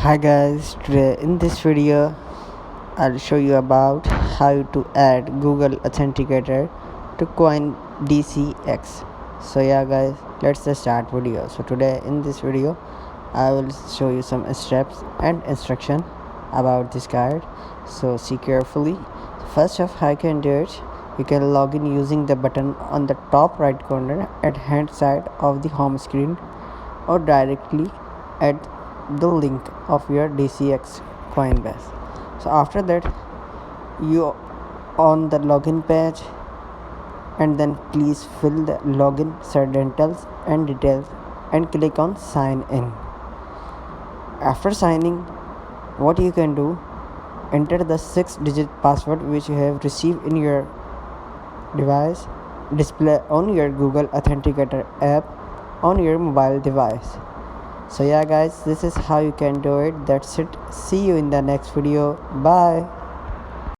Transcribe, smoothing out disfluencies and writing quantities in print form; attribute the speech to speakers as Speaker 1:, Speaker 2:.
Speaker 1: Hi guys, today in this video I'll show you about how to add Google Authenticator to coin DCX. So yeah guys, let's just start video. So today in this video I will show you some steps and instruction about this card. So see carefully. First off, how you can do it, you can log in using the button on the top right corner at hand side of the home screen, or directly at the link of your DCX Coinbase. So after that, you on the login page, and then please fill the login credentials and details and click on sign in. After signing, what you can do, enter the 6-digit password which you have received in your device display on your Google Authenticator app on your mobile device. So yeah guys, this is how you can do it. That's it. See you in the next video. Bye.